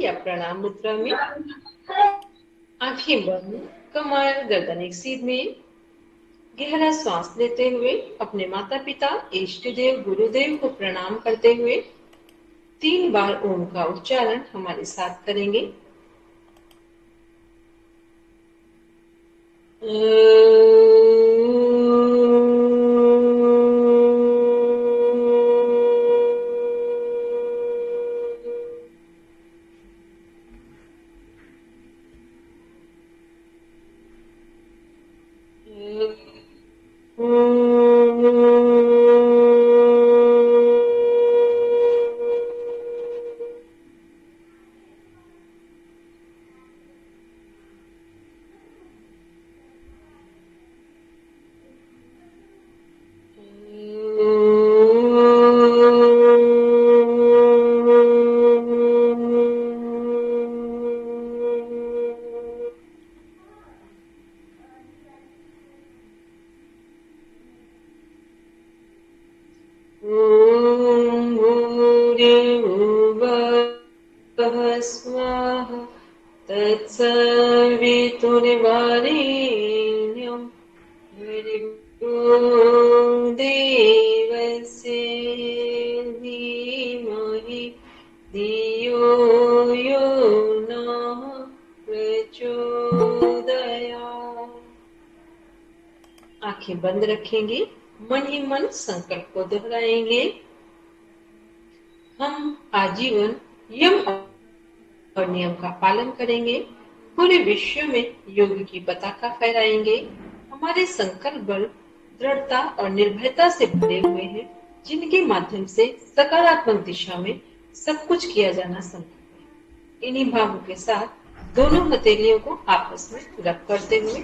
या प्रणाम मुद्रा में। आंखें बंद, कमर गर्दन एक सीध में। गहरा सांस लेते हुए अपने माता पिता, इष्ट देव, गुरुदेव को प्रणाम करते हुए 3 बार ओम का उच्चारण हमारे साथ करेंगे। स्वाहा तत्सवितुर्वरेण्यं भर्गो देवस्य धीमहि धियो यो नः प्रचोदयात्। आंखें बंद रखेंगे, मन ही मन संकल्प को दोहराएंगे। हम आजीवन यम और नियम का पालन करेंगे। पूरे विश्व में योग की पताका फहराएंगे। हमारे संकल्प बल दृढ़ता और निर्भयता से भरे हुए हैं, जिनके माध्यम से सकारात्मक दिशा में सब कुछ किया जाना संभव है। इन्हीं भावों के साथ दोनों हथेलियों को आपस में रब करते हुए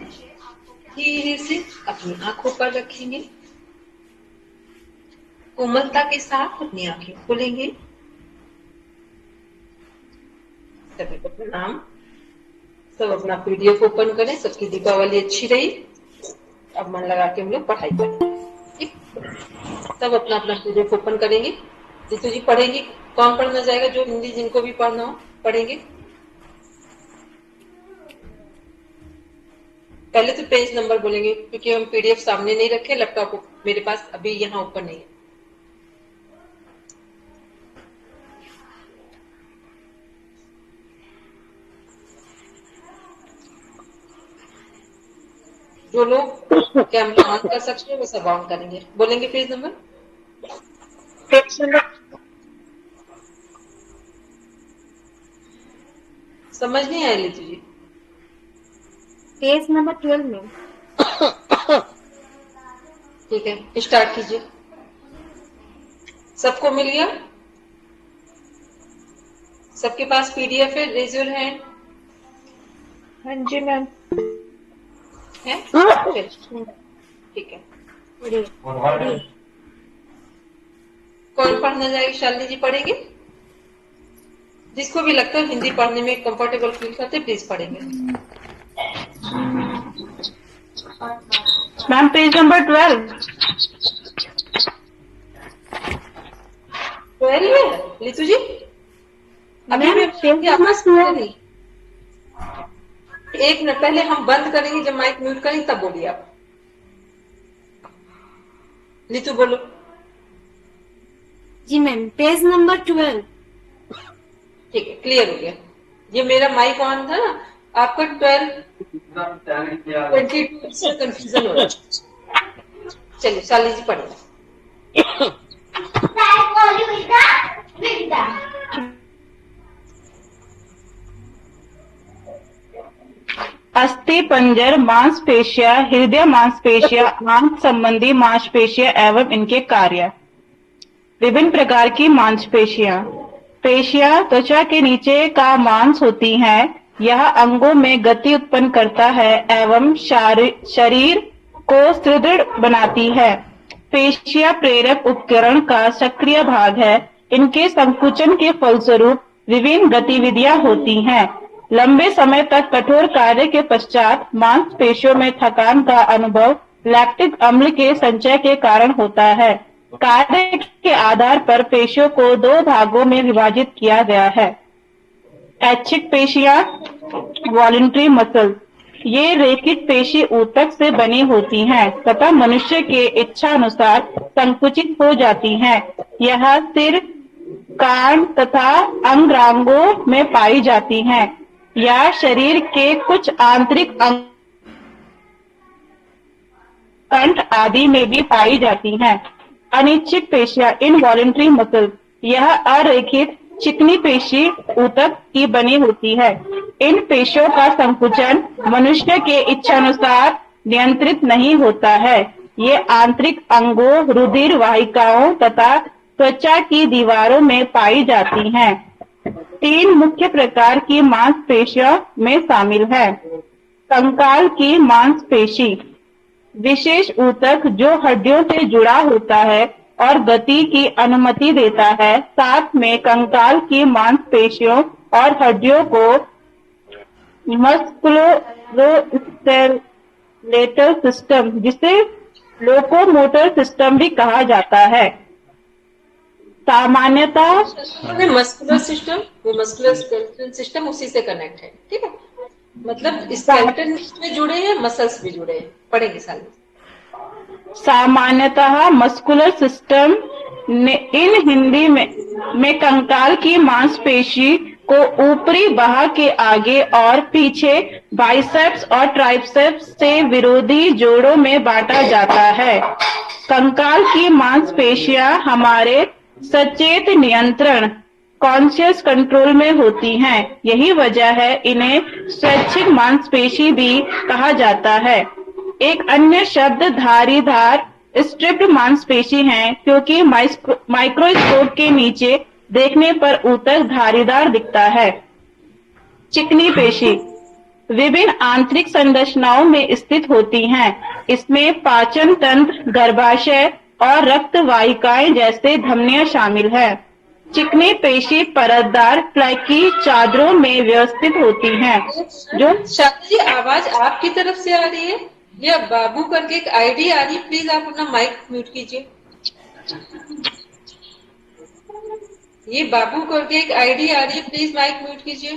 धीरे से अपनी आंखों पर रखेंगे। कोमलता के साथ अपनी आंखें खोलेंगे। सभी को प्रणाम। सब अपना पीडीएफ ओपन करें। सबकी दीपावली अच्छी रही। अब मन लगा के हम लोग पढ़ाई करेंगे। सब अपना अपना पीडीएफ ओपन करेंगे। जीतू जी पढ़ेंगी। कौन पढ़ना जाएगा? जो हिंदी जिनको भी पढ़ना हो पढ़ेंगे। पहले तो पेज नंबर बोलेंगे, क्योंकि हम पीडीएफ सामने नहीं रखे। लैपटॉप मेरे पास अभी यहाँ ओपन नहीं है। जो लोग कैमरा ऑन कर सकते हैं वो सब ऑन करेंगे। बोलेंगे पेज नंबर। समझ नहीं आया लीतू जी? पेज नंबर 12 में। ठीक है, स्टार्ट कीजिए। सबको मिल गया? सबके पास पीडीएफ है? Raise your hand. हाँ जी मैम। है? ठीक है। कौन पढ़ना जाएगी? शालिनी जी पढ़ेंगे। जिसको भी लगता है हिंदी पढ़ने में कंफर्टेबल फील करते प्लीज पढ़ेंगे। Ma'am page number 12। 12 है लीतू जी? अभी मैं नहीं। एक मिनट पहले हम बंद करेंगे। जब माइक म्यूट करेंगे तब बोलिए आप। लीतू बोलो। जी मैम पेज नंबर 12। ठीक है, क्लियर हो गया। ये मेरा माइक ऑन था ना, आपको 22 से कंफ्यूजन हो रहा है। चलिए शालिनी जी पढ़िए। अस्थि पंजर मांसपेशियां, हृदय मांसपेशियां, आंत संबंधी मांसपेशियां एवं इनके कार्य। विभिन्न प्रकार की मांसपेशियां। पेशियां त्वचा के नीचे का मांस होती हैं। यह अंगों में गति उत्पन्न करता है एवं शरीर को सुदृढ़ बनाती है। पेशियां प्रेरक उपकरण का सक्रिय भाग है। इनके संकुचन के फलस्वरूप विभिन्न गतिविधियां होती हैं। लंबे समय तक कठोर कार्य के पश्चात मांसपेशियों में थकान का अनुभव लैक्टिक अम्ल के संचय के कारण होता है। कार्य के आधार पर पेशियों को 2 भागों में विभाजित किया गया है। ऐच्छिक पेशियां, वॉलेंट्री मसल, ये रेखित पेशी ऊतक से बनी होती हैं तथा मनुष्य के इच्छानुसार संकुचित हो जाती हैं। यह सिर, कान तथा अंगांगों में पाई जाती हैं या शरीर के कुछ आंतरिक अंग कंठ आदि में भी पाई जाती हैं। अनिच्छिक पेशियां, इनवॉलेंट्री मसल, यह अरेखित चिकनी पेशी ऊतक की बनी होती है। इन पेशियों का संकुचन मनुष्य के इच्छानुसार नियंत्रित नहीं होता है। ये आंतरिक अंगों, रुधिर वाहिकाओं तथा त्वचा की दीवारों में पाई जाती हैं। 3 मुख्य प्रकार की मांसपेशियों में शामिल है। कंकाल की मांसपेशी, विशेष ऊतक जो हड्डियों से जुड़ा होता है और गति की अनुमति देता है। साथ में कंकाल की मांसपेशियों और हड्डियों को मस्कुलोस्केलेटल सिस्टम, जिसे लोकोमोटर सिस्टम भी कहा जाता है। सामान्यतः मस्कुलर सिस्टम, वो मस्कुलर स्केलेटल सिस्टम उसी से कनेक्ट है, ठीक है। मतलब स्केलेटन में जुड़े हैं, मसल्स भी जुड़े हैं, पढ़ेंगे साल सामान्यतः मस्कुलर सिस्टम इन हिंदी में कंकाल की मांसपेशी को ऊपरी बाह के आगे और पीछे बाइसेप्स और ट्राइसेप्स से विरोधी जोड़ों में बांटा जाता है। कंकाल की मांसपेशियां हमारे सचेत नियंत्रण, कॉन्शियस कंट्रोल में होती हैं। यही वजह है इन्हें स्वैच्छिक मांसपेशी भी कहा जाता है। एक अन्य शब्द धारीदार स्ट्रिप्ड मांसपेशी है, क्योंकि माइक्रोस्कोप के नीचे देखने पर ऊतक धारीदार दिखता है। चिकनी पेशी विभिन्न आंतरिक संरचनाओं में स्थित होती हैं। इसमें पाचन तंत्र, गर्भाशय और रक्त वाहिकाएं जैसे धमनियां शामिल है। चिकनी पेशी परतदार फ्लैकी चादरों में व्यवस्थित होती हैं। जो शादी जी, आवाज आपकी तरफ से आ रही है या बाबू करके एक आईडी आ रही है? प्लीज आप अपना माइक म्यूट कीजिए। ये बाबू करके एक आईडी आ रही है, प्लीज माइक म्यूट कीजिए।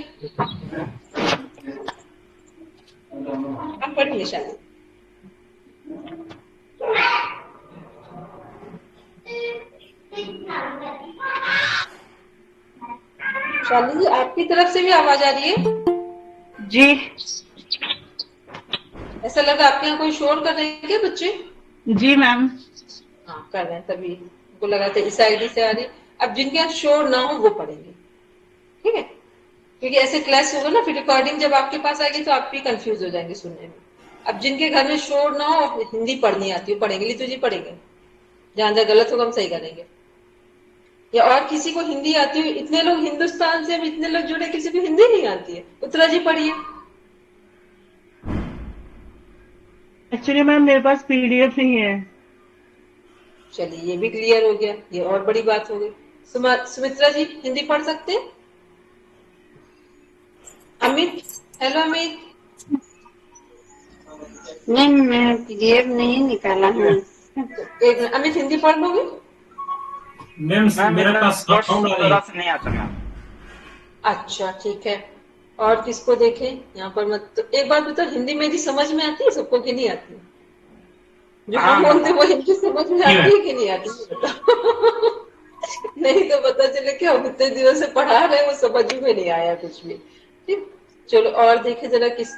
आप पढ़िए शादी। शाली जी, आपकी तरफ से भी आवाज आ रही है? जी ऐसा लगा आपके यहाँ कोई शोर कर रहे हैं क्या बच्चे? जी मैम। हाँ, कर रहे हैं, तभी उनको लगा था इस आईडी से आ रही। अब जिनके यहाँ शोर ना हो वो पढ़ेंगे, ठीक है, क्योंकि ऐसे क्लास होगा ना, फिर रिकॉर्डिंग जब आपके पास आएगी तो आप भी कंफ्यूज हो जाएंगे सुनने में। अब जिनके घर में शोर ना हो, हिंदी पढ़नी आती हो, पढ़ेंगे। लितू जी पढ़ेंगे, जहां जहां गलत होगा हम सही करेंगे। या और किसी को हिंदी आती हो? इतने लोग हिंदुस्तान से, इतने लोग जुड़े, किसी को हिंदी नहीं आती है? उत्तरा जी पढ़िए। एक्चुअली मैम मेरे पास पीडीएफ नहीं है। चलिए, ये भी क्लियर हो गया, ये और बड़ी बात हो गई। सुमित्रा जी हिंदी पढ़ सकते हैं? अमित, हेलो अमित। नहीं, मैं पीडीएफ नहीं निकाला हूँ। एक मिनट, अमित हिंदी पढ़ लोगे? मैम मेरे पास अकाउंट नहीं आता मैम। अच्छा ठीक है, और किसको देखें यहाँ पर? मत तो एक बात बताओ, हिंदी मेरी समझ में आती है सबको कि नहीं आती? जो हम बोलते वो हिंदी समझ में आती है कि नहीं आती, बताओ। नहीं तो पता चले कि हम इतने दिनों से पढ़ा रहे हैं, वो समझ में नहीं आया कुछ भी। ठीक, चलो और देखे जरा किस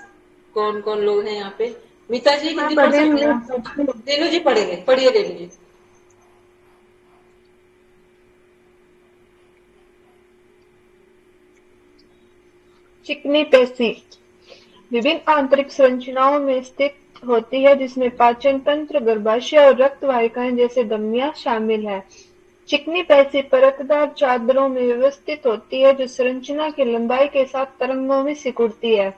कौन कौन लोग हैं यहाँ पे। मीता जी हिंदी पढ़ सकते हैं? रेणु जी पढ़ेंगे, पढ़िए रेणु जी। चिकनी पेशी विभिन्न आंतरिक संरचनाओं में स्थित होती है, जिसमें पाचन तंत्र, गर्भाशय और रक्त वाहिकाएं जैसे धमनियां शामिल है। चिकनी पेशी परतदार चादरों में व्यवस्थित होती है, जो संरचना की लंबाई के साथ तरंगों में सिकुड़ती है।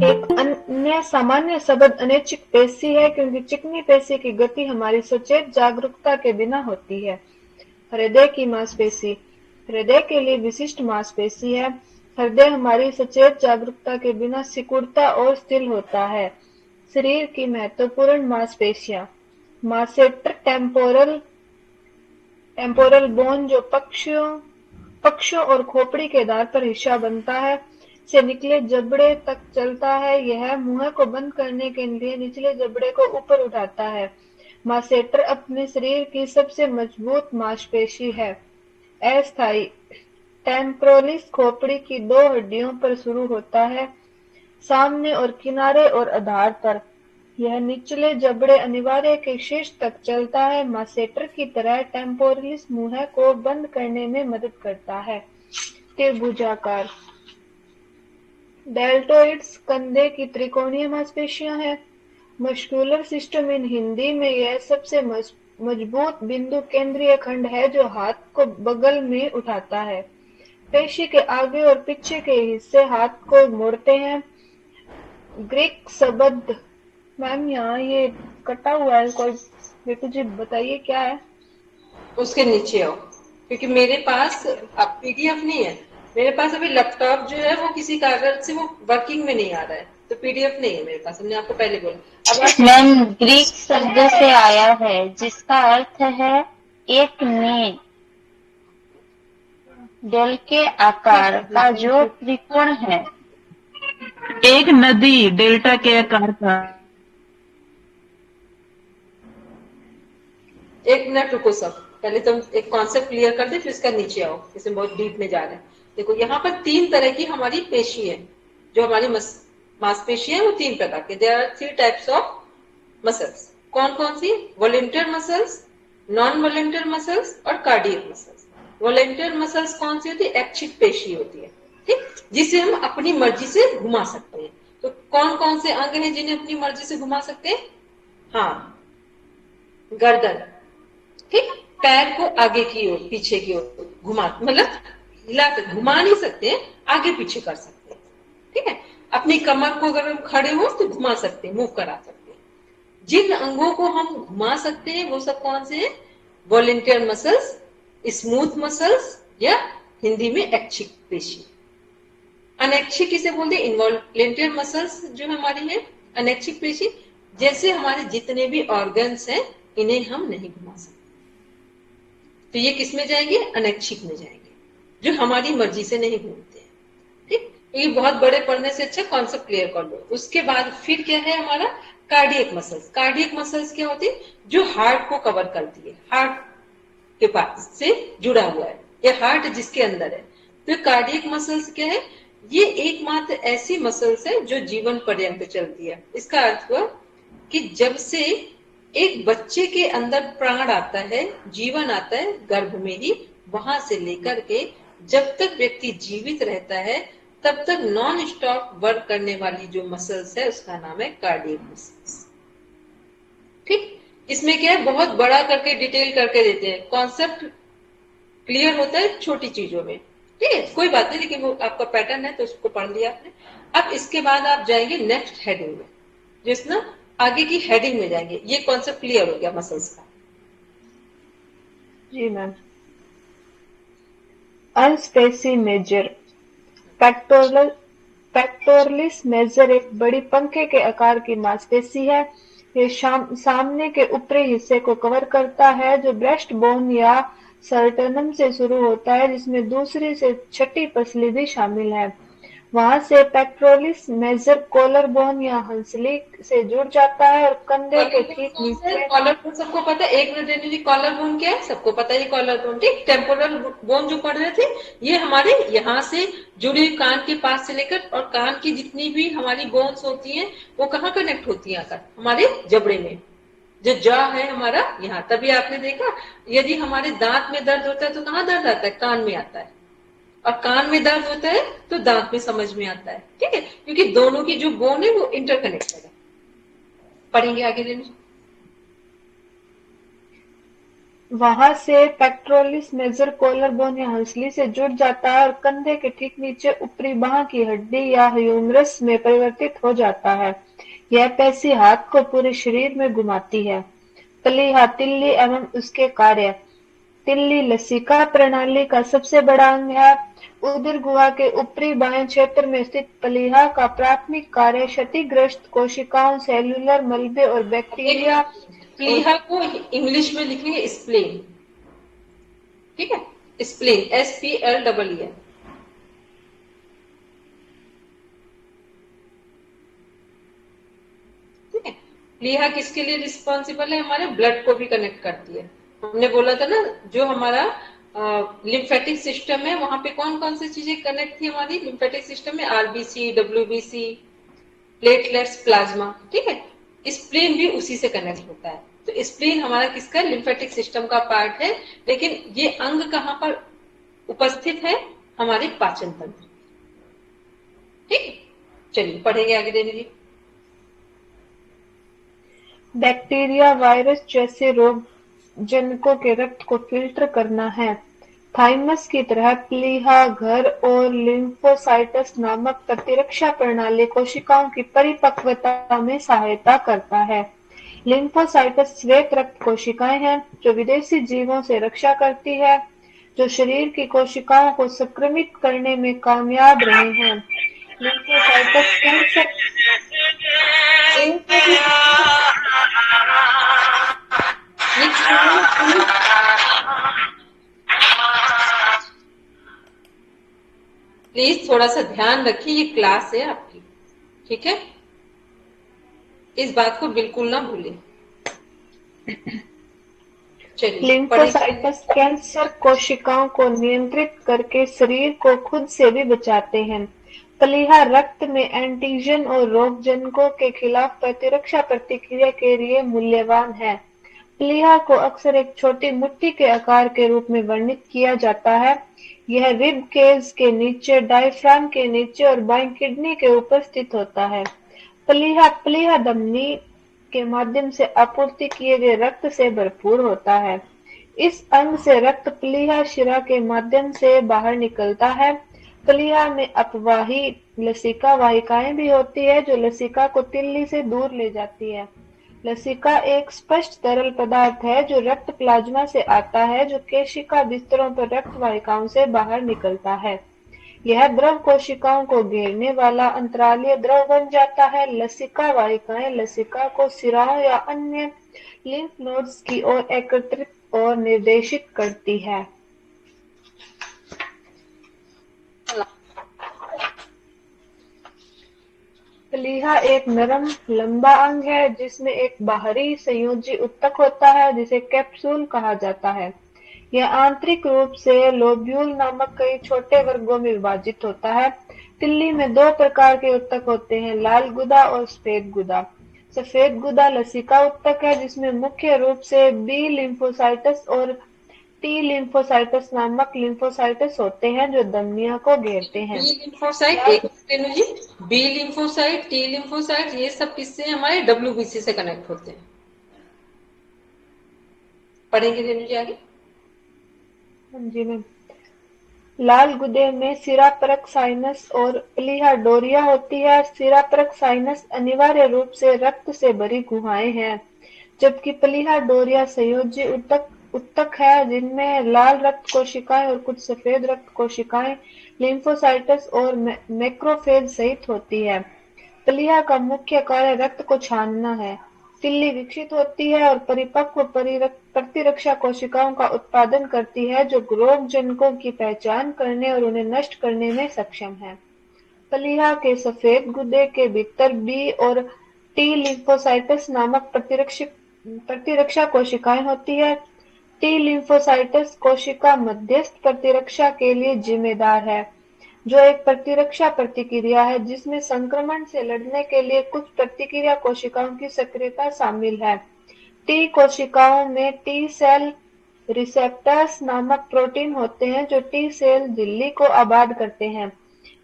एक अन्य सामान्य शब्द अनैच्छिक पेशी है, क्योंकि चिकनी पेशी की गति हमारी सचेत जागरूकता के बिना होती है। हृदय की मांसपेशी हृदय के लिए विशिष्ट मांसपेशी है। हृदय हमारी सचेत जागरूकता के बिना सिकुड़ता और स्थिर होता है। शरीर की महत्वपूर्ण मांसपेशियां मासेटर टेम्पोरल बोन, जो पक्षों और खोपड़ी के आधार पर हिस्सा बनता है, से निचले जबड़े तक चलता है। यह मुंह को बंद करने के लिए निचले जबड़े को ऊपर उठाता है। मासेटर अपने शरीर की सबसे मजबूत मांसपेशी है। अस्थायी टेम्पोरलिस खोपड़ी की दो हड्डियों पर शुरू होता है, सामने और किनारे और आधार पर। यह निचले जबड़े अनिवार्य के शीर्ष तक चलता है। मासेटर की तरह टेम्पोरलिस मुंह को बंद करने में मदद करता है। त्रिभुजाकार डेल्टोइड्स कंधे की त्रिकोणीय मांसपेशियां हैं। मस्कुलर सिस्टम इन हिंदी में यह सबसे मजबूत बिंदु केंद्रीय खंड है जो हाथ को बगल में उठाता है। पेशी के आगे और पीछे के हिस्से हाथ को मोड़ते हैं। ग्रीक शब्द, मैम यहाँ ये कटा हुआ है कोई, बेटू जी बताइए क्या है? उसके नीचे आओ, क्योंकि मेरे पास अब पीडीएफ नहीं है। मेरे पास अभी लैपटॉप जो है वो किसी कागज से वो वर्किंग में नहीं आ रहा है, तो पीडीएफ नहीं है मेरे पास। हमने आपको पहले बोला। अब आप मैम ग्रीक शब्द से आया है जिसका अर्थ है एक नींव। दिल के आकार का जो त्रिकोण है। एक नदी डेल्टा के आकार का। एक मिनट रुको सब, पहले तुम एक कॉन्सेप्ट क्लियर कर दे, फिर इसका नीचे आओ, इसमें बहुत डीप में जा रहे हैं। देखो यहाँ पर तीन तरह की हमारी पेशी है, जो हमारी मांसपेशी है वो तीन प्रकार के। There are 3 types of muscles. कौन कौन सी? Voluntary muscles, non voluntary muscles और कार्डियक मसल्स। वॉलेंटियर मसल्स कौन सी होती है? ऐच्छिक पेशी होती है, ठीक, जिसे हम अपनी मर्जी से घुमा सकते हैं। तो कौन कौन से अंग हैं जिन्हें अपनी मर्जी से घुमा सकते हैं? हाँ, गर्दन, ठीक, पैर को आगे की ओर पीछे की ओर घुमा, मतलब हिला कर घुमा नहीं सकते, आगे पीछे कर सकते हैं, ठीक है। अपनी कमर को अगर हम खड़े हो तो घुमा सकते हैं, मूव करा सकते हैं। जिन अंगों को हम घुमा सकते हैं वो सब कौन से हैं? वॉलेंटियर मसल्स, स्मूथ मसल्स, या हिंदी में ऐच्छिक पेशी। अनैच्छिक किसे बोलते हैं? इनवॉलेंटियर मसल्स जो हमारी है, अनैच्छिक पेशी। जैसे हमारे जितने भी ऑर्गन्स हैं इन्हें हम नहीं घुमा सकते, तो ये किस में जाएंगे? अनैच्छिक में जाएंगे, जो हमारी मर्जी से नहीं घूमते हैं, ठीक। ये बहुत बड़े पढ़ने से अच्छा कॉन्सेप्ट क्लियर कर लो। उसके बाद फिर क्या है हमारा? Cardiac muscles. कार्डियक मसल्स क्या होती है? जो हार्ट को कवर करती है, हार्ट के पास से जुड़ा हुआ है, या हार्ट जिसके अंदर है। तो कार्डियक मसल्स क्या है? ये एकमात्र ऐसी मसल्स है जो जीवन पर्यंत चलती है। इसका अर्थ हुआ कि जब से एक बच्चे के अंदर प्राण आता है, जीवन आता है गर्भ में ही, वहां से लेकर के जब तक व्यक्ति जीवित रहता है तब तक नॉन स्टॉप वर्क करने वाली जो मसल्स है उसका नाम है कार्डियक मसल्स, ठीक। इसमें क्या है? बहुत बड़ा करके डिटेल करके देते हैं, कॉन्सेप्ट क्लियर होता है छोटी चीजों में, ठीक है, कोई बात नहीं, लेकिन वो आपका पैटर्न है तो उसको पढ़ लिया आपने। अब इसके बाद आप जाएंगे नेक्स्ट हेडिंग में, जिस ना आगे की हेडिंग में जाएंगे। ये कॉन्सेप्ट क्लियर हो गया मसल्स का? जी मैम। अनस्पेसी मेजर पेक्टोरलिस मेजर एक बड़ी पंखे के आकार की मांसपेशी है। ये सामने के ऊपरी हिस्से को कवर करता है जो ब्रेस्ट बोन या सर्टनम से शुरू होता है, जिसमें दूसरी से छठी पसली भी शामिल है। वहां से पेक्टोरलिस मेजर कॉलर बोन या हंसली से जुड़ जाता है और कंधे के ठीक नीचे। कॉलर बोन सबको पता है? एक मिनट जी, कॉलर बोन क्या है? सबको पता है कॉलर बोन, ठीक। टेम्पोरल बोन जो पढ़ रहे थे, ये हमारे यहाँ से जुड़ी हुई कान के पास से लेकर, और कान की जितनी भी हमारी बोन्स होती हैं वो कहाँ कनेक्ट होती है? आकर हमारे जबड़े में, जो जॉ है हमारा यहाँ। तभी आपने देखा यदि हमारे दांत में दर्द होता है तो कहाँ दर्द आता है? कान में आता है। और कान में दर्द होता है तो दांत में समझ में आता है, ठीक है, क्योंकि दोनों की जो बोन है वो इंटरकनेक्टेड है। पढ़ेंगे आगे दिन। वहां से पेक्टोरलिस मेजर कॉलर बोन या हंसली से जुड़ जाता है और कंधे के ठीक नीचे ऊपरी बांह की हड्डी या ह्यूमरस में परिवर्तित हो जाता है। यह पेशी हाथ को पूरे शरीर में घुमाती है। प्लीहा तिल्ली एवं उसके कार्य। तिल्ली लसिका प्रणाली का सबसे बड़ा अंग है। उदर गुहा के ऊपरी बाएं क्षेत्र में स्थित प्लीहा का प्राथमिक कार्य क्षतिग्रस्त कोशिकाओं, सेल्यूलर मलबे और बैक्टीरिया। प्लीहा को इंग्लिश में लिखेंगे स्प्लेन, ठीक है। Spleen, SPLEEN। ठीक है। प्लीहा किसके लिए रिस्पॉन्सिबल है? हमारे ब्लड को भी कनेक्ट करती है। हमने बोला था ना, जो हमारा लिम्फेटिक सिस्टम है वहां पे कौन कौन सी चीजें कनेक्ट थी हमारी लिम्फेटिक सिस्टम में? RBC, WBC, platelets, plasma. ठीक है। स्प्लीन भी उसी से कनेक्ट होता है। तो स्प्लीन हमारा किसका? लिम्फेटिक सिस्टम का पार्ट है। लेकिन ये अंग कहाँ पर उपस्थित है? हमारे पाचन तंत्र। ठीक, चलिए पढ़ेंगे आगे रेणु जी। बैक्टीरिया, वायरस जैसे रोग जनकों के रक्त को फिल्टर करना है। थाइमस की तरह प्लीहा घर और लिम्फोसाइटस नामक प्रतिरक्षा प्रणाली कोशिकाओं की परिपक्वता में सहायता करता है। लिम्फोसाइटस श्वेत रक्त कोशिकाएं हैं जो विदेशी जीवों से रक्षा करती है, जो शरीर की कोशिकाओं को संक्रमित करने में कामयाब रहे हैं। लिम्फोसाइटस कैंसर प्लीज थोड़ा सा ध्यान रखिए, ये क्लास है आपकी। ठीक है, इस बात को बिल्कुल ना भूलें। चलिए लिम्फोसाइटस कैंसर कोशिकाओं को नियंत्रित करके शरीर को खुद से भी बचाते हैं। प्लीहा रक्त में एंटीजन और रोगजनकों के खिलाफ प्रतिरक्षा प्रतिक्रिया के लिए मूल्यवान है। प्लीहा को अक्सर एक छोटी मुट्ठी के आकार के रूप में वर्णित किया जाता है। यह रिब केज के नीचे, डायफ्राम के नीचे और बाईं किडनी के ऊपर स्थित होता है। प्लीहा धमनी के माध्यम से आपूर्ति किए गए रक्त से भरपूर होता है। इस अंग से रक्त प्लीहा शिरा के माध्यम से बाहर निकलता है। प्लीहा में अपवाही लसिका वाहिकाएं भी होती है जो लसिका को तिल्ली से दूर ले जाती है। लसिका एक स्पष्ट तरल पदार्थ है जो रक्त प्लाज्मा से आता है, जो केशिका बिस्तरों पर रक्त वाहिकाओं से बाहर निकलता है। यह द्रव कोशिकाओं को घेरने वाला अंतरालीय द्रव बन जाता है। लसिका वाहिकाएं लसिका को सिराओं या अन्य लिम्फ नोड्स की ओर एकत्रित और निर्देशित करती है। प्लीहा एक नरम लंबा अंग है जिसमें एक बाहरी संयोजी उत्तक होता है जिसे कैप्सूल कहा जाता है। यह आंतरिक रूप से लोब्यूल नामक कई छोटे वर्गों में विभाजित होता है। तिल्ली में दो प्रकार के उत्तक होते हैं, लाल गुदा और सफेद गुदा। सफेद गुदा लसिका उत्तक है जिसमें मुख्य रूप से बी लिम्फोसाइटस और टी लिम्फोसाइटस नामक लिम्फोसाइटस होते हैं जो धमनियों को घेरते हैं। बी लिम्फोसाइट, एक रेणु जी, बी लिम्फोसाइट, टी लिम्फोसाइट, ये सब किससे? हमारे WBC से कनेक्ट होते हैं। पढ़ेंगे रेणु जी आगे। हाँ जी मैम। लाल गुदे में सिरापरक साइनस और प्लीहा डोरिया होती है। सिरापरक साइनस अनिवार्य रूप से रक्त से भरी गुहाएं हैं, जबकि प्लीहा डोरिया संयोजी उत्तक है जिनमें लाल रक्त कोशिकाएं और कुछ सफेद रक्त कोशिकाएं, लिम्फोसाइटस और मैक्रोफेज सहित होती है। प्लीहा का मुख्य कार्य रक्त को छानना है। तिल्ली विकसित होती है और परिपक्व प्रतिरक्षा कोशिकाओं का उत्पादन करती है जो रोगजनकों की पहचान करने और उन्हें नष्ट करने में सक्षम है। प्लीहा के सफेद गुदे के भीतर बी और टी लिम्फोसाइटस नामक प्रतिरक्षा कोशिकाएं होती है। टी लिम्फोसाइटस कोशिका मध्यस्थ प्रतिरक्षा के लिए जिम्मेदार है, जो एक प्रतिरक्षा प्रतिक्रिया है जिसमें संक्रमण से लड़ने के लिए कुछ प्रतिक्रिया कोशिकाओं की सक्रियता शामिल है। टी कोशिकाओं में टी सेल रिसेप्टर्स नामक प्रोटीन होते हैं जो टी सेल झिल्ली को आबाद करते हैं।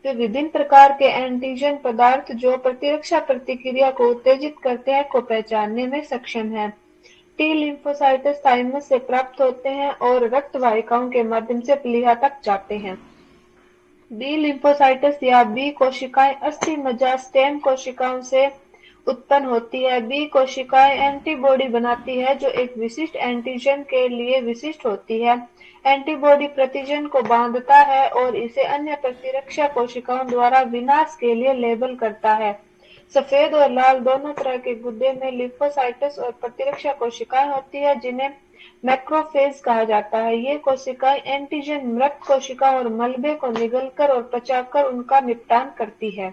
वे विभिन्न प्रकार के एंटीजन पदार्थ जो प्रतिरक्षा प्रतिक्रिया को उत्तेजित करते हैं को पहचानने में सक्षम है। टी लिम्फोसाइटस थाइमस से प्राप्त होते हैं और रक्त वाहिकाओं के माध्यम से प्लीहा तक जाते हैं। बी लिम्फोसाइटस या बी कोशिकाएं अस्थि मज्जा स्टेम कोशिकाओं से उत्पन्न होती है। बी कोशिकाएं एंटीबॉडी बनाती है जो एक विशिष्ट एंटीजन के लिए विशिष्ट होती है। एंटीबॉडी प्रतिजन को बांधता है और इसे अन्य प्रतिरक्षा कोशिकाओं द्वारा विनाश के लिए लेबल करता है। सफेद और लाल दोनों तरह के गुदे में लिम्फोसाइटस और प्रतिरक्षा कोशिकाएं होती है जिन्हें मैक्रोफेज कहा जाता है। ये कोशिकाएं एंटीजन मृत कोशिकाओं और मलबे को निगलकर और पचाकर उनका निपटान करती है।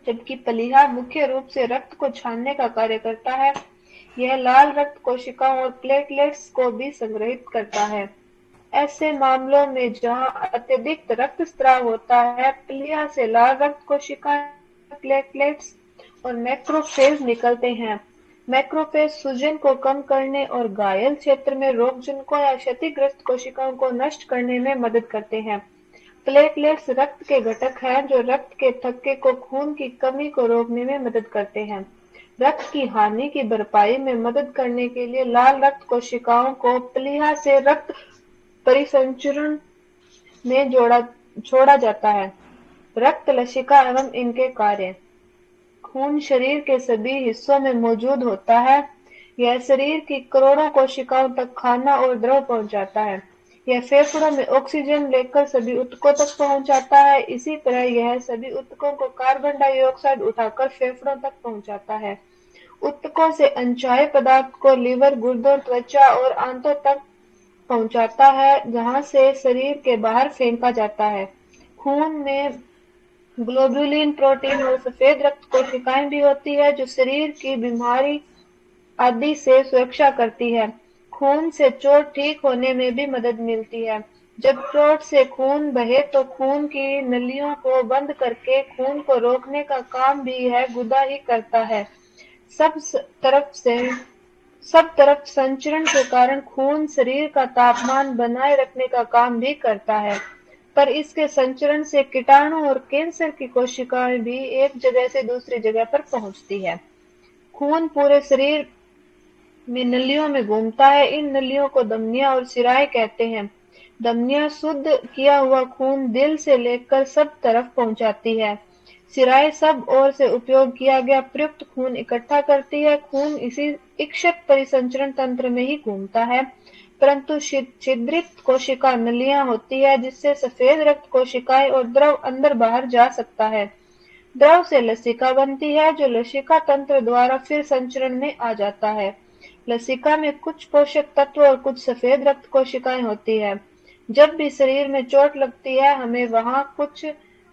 जबकि प्लीहा मुख्य रूप से रक्त को छानने का कार्य करता है। यह लाल रक्त कोशिकाओं और प्लेटलेट्स को भी संग्रहित करता है। ऐसे मामलों में जहां अत्यधिक रक्तस्राव होता है, प्लीहा से लाल रक्त कोशिकाएं, प्लेटलेट्स और मैक्रोफेज निकलते हैं। मैक्रोफेज सूजन को कम करने और घायल क्षेत्र में रोगजनकों या क्षतिग्रस्त कोशिकाओं को नष्ट करने में मदद करते हैं। प्लेटलेट्स रक्त के घटक हैं जो रक्त के थक्के को खून की कमी को रोकने में मदद करते हैं। रक्त की हानि की भरपाई में मदद करने के लिए लाल रक्त कोशिकाओं को प्लीहा से रक्त परिसंचरण में छोड़ा जाता है। रक्त लसिका एवं इनके कार्य। खून शरीर के सभी हिस्सों में मौजूद होता है। यह शरीर की करोड़ों कोशिकाओं तक खाना और द्रव पहुंचाता है। यह फेफड़ों में ऑक्सीजन लेकर सभी ऊतकों तक पहुंचाता है। इसी तरह यह सभी ऊतकों को कार्बन डाइऑक्साइड उठाकर फेफड़ों तक पहुंचाता है। ऊतकों से अनचाहे पदार्थ को लीवर, गुर्दों, त्वचा और आंतों तक पहुंचाता है, जहां से शरीर के बाहर फेंका जाता है। खून में ग्लोबुलिन प्रोटीन और सफेद रक्त कोशिकाएं भी होती है जो शरीर की बीमारी आदि से सुरक्षा करती है। खून से चोट ठीक होने में भी मदद मिलती है। जब चोट से खून बहे तो खून की नलियों को बंद करके खून को रोकने का काम भी यह गुदा ही करता है। सब तरफ संचरण के कारण खून शरीर का तापमान बनाए रखने का काम भी करता है, पर इसके संचरण से कीटाणु और कैंसर की कोशिकाएं भी एक जगह से दूसरी जगह पर पहुंचती है। खून पूरे शरीर में नलियों में घूमता है। इन नलियों को धमनियां और शिराएं कहते हैं। धमनियां शुद्ध किया हुआ खून दिल से लेकर सब तरफ पहुंचाती है। शिराएं सब ओर से उपयोग किया गया प्रयुक्त खून इकट्ठा करती है। खून इसी इक्षत परिसंचरण तंत्र में ही घूमता है, परंतु छिद्रित कोशिका नलियां होती है जिससे सफेद रक्त कोशिकाएं और द्रव अंदर बाहर जा सकता है। द्रव से लसिका बनती है जो लसिका तंत्र द्वारा फिर संचरण में आ जाता है। लसिका में कुछ पोषक तत्व और कुछ सफेद रक्त कोशिकाएं होती है। जब भी शरीर में चोट लगती है, हमें वहां कुछ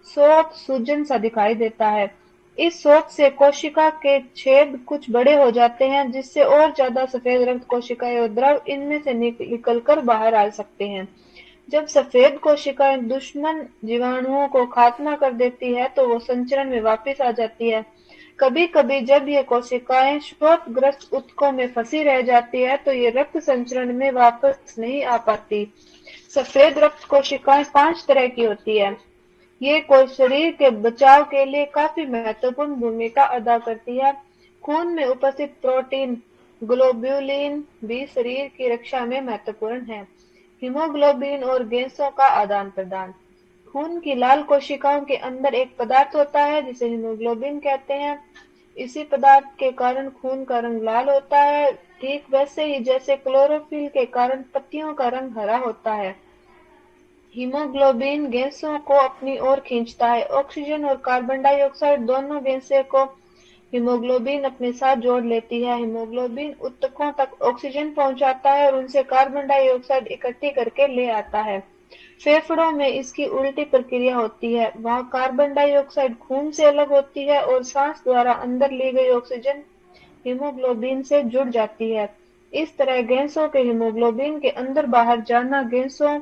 सोत सूजन सा दिखाई देता है। इस सोत से कोशिका के छेद कुछ बड़े हो जाते हैं, जिससे और ज्यादा सफेद रक्त कोशिकाएं और द्रव इनमें से निकलकर बाहर आ सकते हैं। जब सफेद कोशिकाएं दुश्मन जीवाणुओं को खात्मा कर देती है तो वो संचरण में वापस आ जाती है। कभी कभी जब ये कोशिकाएं शोथग्रस्त ऊतकों में फंसी रह जाती है तो ये रक्त संचरण में वापस नहीं आ पाती। सफेद रक्त कोशिकाएं 5 तरह की होती है। ये शरीर के बचाव के लिए काफी महत्वपूर्ण भूमिका अदा करती है। खून में उपस्थित प्रोटीन ग्लोब्यूलिन भी शरीर की रक्षा में महत्वपूर्ण है। हीमोग्लोबिन और गैसों का आदान प्रदान। खून की लाल कोशिकाओं के अंदर एक पदार्थ होता है जिसे हीमोग्लोबिन कहते हैं। इसी पदार्थ के कारण खून का रंग लाल होता है, ठीक वैसे ही जैसे क्लोरोफिल के कारण पत्तियों का रंग हरा होता है। हीमोग्लोबिन गैसों को अपनी ओर खींचता है। ऑक्सीजन और कार्बन डाइऑक्साइड दोनों गैसें को हीमोग्लोबिन अपने साथ जोड़ लेती है। हीमोग्लोबिन ऊतकों तक ऑक्सीजन पहुंचाता है और उनसे कार्बन डाइऑक्साइड इकट्ठी करके ले आता है। फेफड़ों में इसकी उल्टी प्रक्रिया होती है। वहां कार्बन डाइऑक्साइड खून से अलग होती है और सांस द्वारा अंदर ली गई ऑक्सीजन हीमोग्लोबिन से जुड़ जाती है। इस तरह गैसों के हीमोग्लोबिन के अंदर बाहर जाना गैसों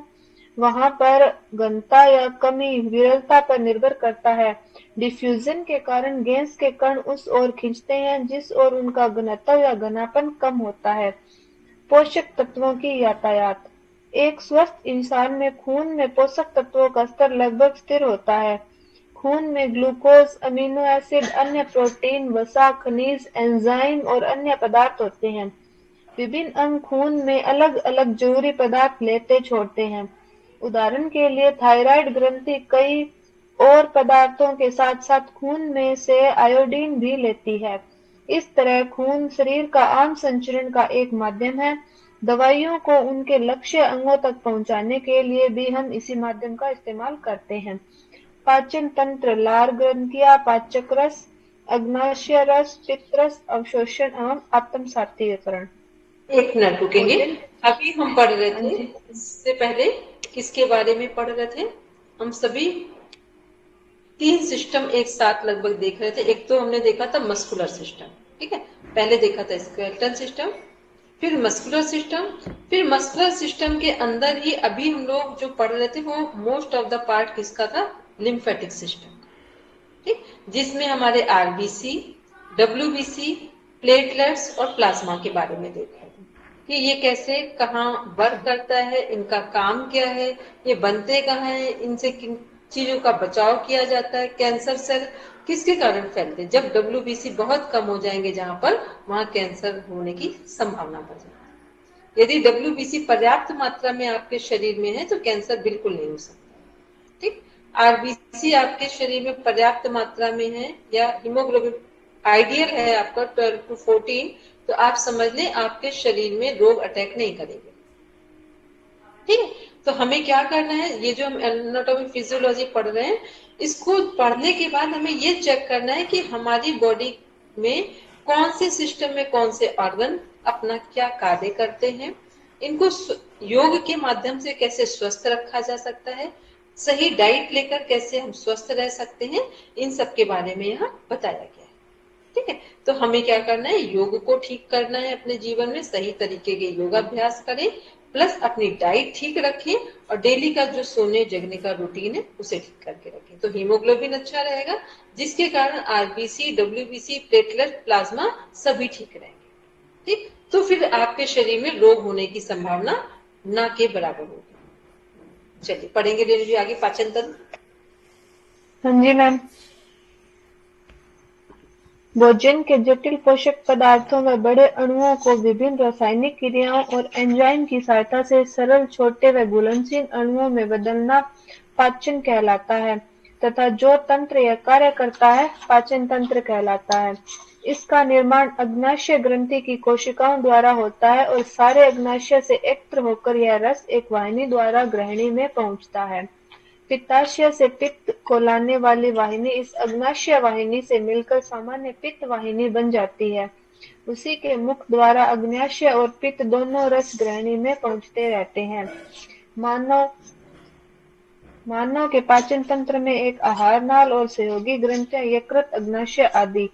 वहां पर घनता या कमी विरलता पर निर्भर करता है। डिफ्यूजन के कारण गैस के कण उस ओर खींचते हैं जिस ओर उनका घनत्व या घनापन कम होता है। पोषक तत्वों की यातायात। एक स्वस्थ इंसान में खून में पोषक तत्वों का स्तर लगभग स्थिर होता है। खून में ग्लूकोज, अमीनो एसिड, अन्य प्रोटीन, वसा, खनिज, एंजाइम और अन्य पदार्थ होते हैं। विभिन्न अंग खून में अलग अलग जरूरी पदार्थ लेते छोड़ते हैं। उदाहरण के लिए थायराइड ग्रंथि कई और पदार्थों के साथ साथ खून में से आयोडीन भी लेती है। इस तरह खून शरीर का आम संचरण का एक माध्यम है। दवाइयों को उनके लक्ष्य अंगों तक पहुंचाने के लिए भी हम इसी माध्यम का इस्तेमाल करते हैं। पाचन तंत्र, लार ग्रंथियां, पाचक रस, अग्नाशय रस, पित्त रस, अवशोषण एवं आत्मसातीकरण। एक मिनट रुकेंगे। भोजन। अभी हम पढ़ रहे हाँ थे, जी। इससे पहले किसके बारे में पढ़ रहे थे? हम सभी 3 सिस्टम एक साथ लगभग देख रहे थे। एक तो हमने देखा था मस्कुलर सिस्टम, ठीक है, पहले देखा था स्केलेटल सिस्टम, फिर मस्कुलर सिस्टम, फिर मस्कुलर सिस्टम के अंदर ही अभी हम लोग जो पढ़ रहे थे वो मोस्ट ऑफ द पार्ट किसका था? लिम्फेटिक सिस्टम, ठीक, जिसमें हमारे आरबीसी, डब्ल्यूबीसी, प्लेटलेट्स और प्लाज्मा के बारे में देखा था कि ये कैसे कहाँ वर्क करता है, इनका काम क्या है, ये बनते कहाँ है, इनसे किन चीजों का बचाव किया जाता है, कैंसर सेल किसके कारण फैलते हैं, जब डब्ल्यूबीसी बहुत कम हो जाएंगे जहां पर, वहां कैंसर होने की संभावना बढ़ जाती है। यदि डब्ल्यूबीसी पर्याप्त मात्रा में आपके शरीर में है तो कैंसर बिल्कुल नहीं हो सकता, ठीक। आरबीसी आपके शरीर में पर्याप्त मात्रा में है या हीमोग्लोबिन आइडियल है आपका 12 to 14, तो आप समझ लें आपके शरीर में रोग अटैक नहीं करेंगे, ठीक है। तो हमें क्या करना है, ये जो हम एनाटॉमी फिजियोलॉजी पढ़ रहे हैं, इसको पढ़ने के बाद हमें ये चेक करना है कि हमारी बॉडी में कौन से सिस्टम में कौन से ऑर्गन अपना क्या कार्य करते हैं, इनको योग के माध्यम से कैसे स्वस्थ रखा जा सकता है, सही डाइट लेकर कैसे हम स्वस्थ रह सकते हैं, इन सब के बारे में यहाँ बताया गया है, ठीक है। तो हमें क्या करना है, योग को ठीक करना है, अपने जीवन में सही तरीके के योगाभ्यास करें, प्लस अपनी डाइट ठीक रखें और डेली का जो सोने जगने का रूटीन है उसे ठीक करके रखें, तो हीमोग्लोबिन अच्छा रहेगा, जिसके कारण आरबीसी, डब्ल्यूबीसी, प्लेटलेट, प्लाज्मा सभी ठीक रहेंगे, ठीक। तो फिर आपके शरीर में रोग होने की संभावना ना के बराबर होगी। चलिए पढ़ेंगे रेणु जी आगे पाचन तंत्र। हाँ जी मैम। भोजन के जटिल पोषक पदार्थों व बड़े अणुओं को विभिन्न रासायनिक क्रियाओं और एंजाइम की सहायता से सरल, छोटे व घुलनशील अणुओं में बदलना पाचन कहलाता है तथा जो तंत्र यह कार्य करता है पाचन तंत्र कहलाता है। इसका निर्माण अग्नाशय ग्रंथि की कोशिकाओं द्वारा होता है और सारे अग्नाशय से एकत्र होकर यह रस एक वाहिनी द्वारा ग्रहणी में पहुंचता है। पित्ताशय से पित्त को लाने वाली वाहिनी इस अग्नाशय वाहिनी से मिलकर सामान्य पित्त वाहिनी बन जाती है। उसी के मुख द्वारा अग्न्याशय और पित्त दोनों रस ग्रहणी में पहुंचते रहते हैं। मानव मानव के पाचन तंत्र में एक आहार नाल और सहयोगी ग्रंथियां यकृत, अग्नाशय आदि।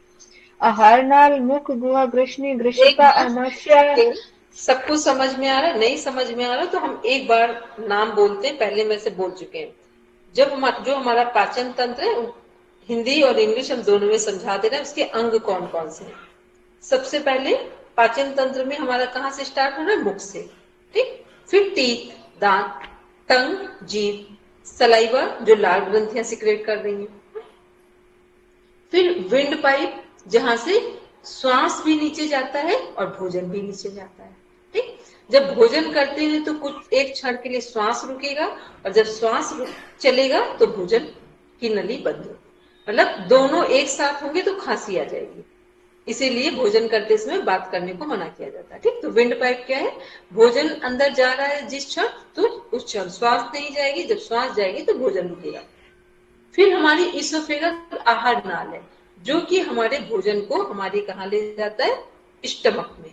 आहार नाल, मुख, गुहा, ग्रसनी, एक ग्रसिका, बार अमाशय। सब कुछ समझ में आ रहा है, नहीं समझ में आ रहा तो हम एक बार नाम बोलते हैं, पहले में से बोल चुके हैं। जब जो हमारा पाचन तंत्र है, हिंदी और इंग्लिश हम दोनों में समझा दे रहे हैं, उसके अंग कौन कौन से हैं। सबसे पहले पाचन तंत्र में हमारा कहाँ से स्टार्ट हो रहा है? मुख से, ठीक। फिर टीथ, दांत, टंग, जीभ, सलाइवा जो लाल ग्रंथियां सिक्रेट कर रही हैं, फिर विंड पाइप जहां से श्वास भी नीचे जाता है और भोजन भी नीचे जाता है, ठीक। जब भोजन करते हैं तो कुछ एक क्षण के लिए श्वास रुकेगा और जब श्वास चलेगा तो भोजन की नली बंद होगी, मतलब दोनों एक साथ होंगे तो खांसी आ जाएगी, इसीलिए भोजन करते समय बात करने को मना किया जाता है, ठीक। तो विंड पाइप क्या है? भोजन अंदर जा रहा है जिस क्षण, तो उस क्षण श्वास नहीं जाएगी, जब श्वास जाएगी तो भोजन रुकेगा। फिर हमारी इसोफेगस आहार नाल है, जो कि हमारे भोजन को हमारे कहाँ ले जाता है? स्टमक में,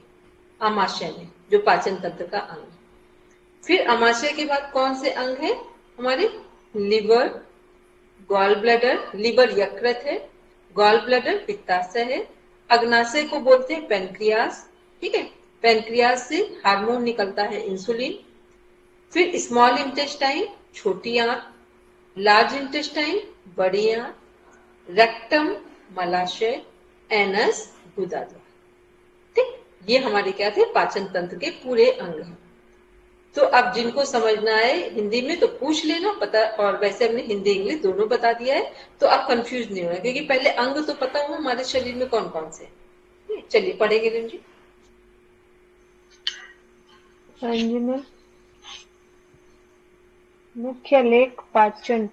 आमाशय में, जो पाचन तंत्र का अंग है। फिर आमाशय के बाद कौन से अंग है हमारे? लिवर, गॉल ब्लैडर, लिवर यकृत है, गॉल ब्लैडर पित्ताशय है, अग्नाशय को बोलते हैं पेनक्रियास, ठीक है। पेनक्रियास से हार्मोन निकलता है इंसुलिन। फिर स्मॉल इंटेस्टाइन छोटी आंत, लार्ज इंटेस्टाइन बड़ी आंत, रेक्टम मलाशय, एनस गुदा द्वार, ठीक। ये हमारे क्या थे? पाचन तंत्र के पूरे अंग हैं। तो अब जिनको समझना है हिंदी में तो पूछ लेना पता, और वैसे हमने हिंदी इंग्लिश दोनों बता दिया है, तो आप कंफ्यूज नहीं होना, क्योंकि पहले अंग तो पता हो हमारे शरीर में कौन कौन से हैं। चलिए पढ़ेंगे रेणु जी। हाँ जी मैम। मुख्य लेख पाचन।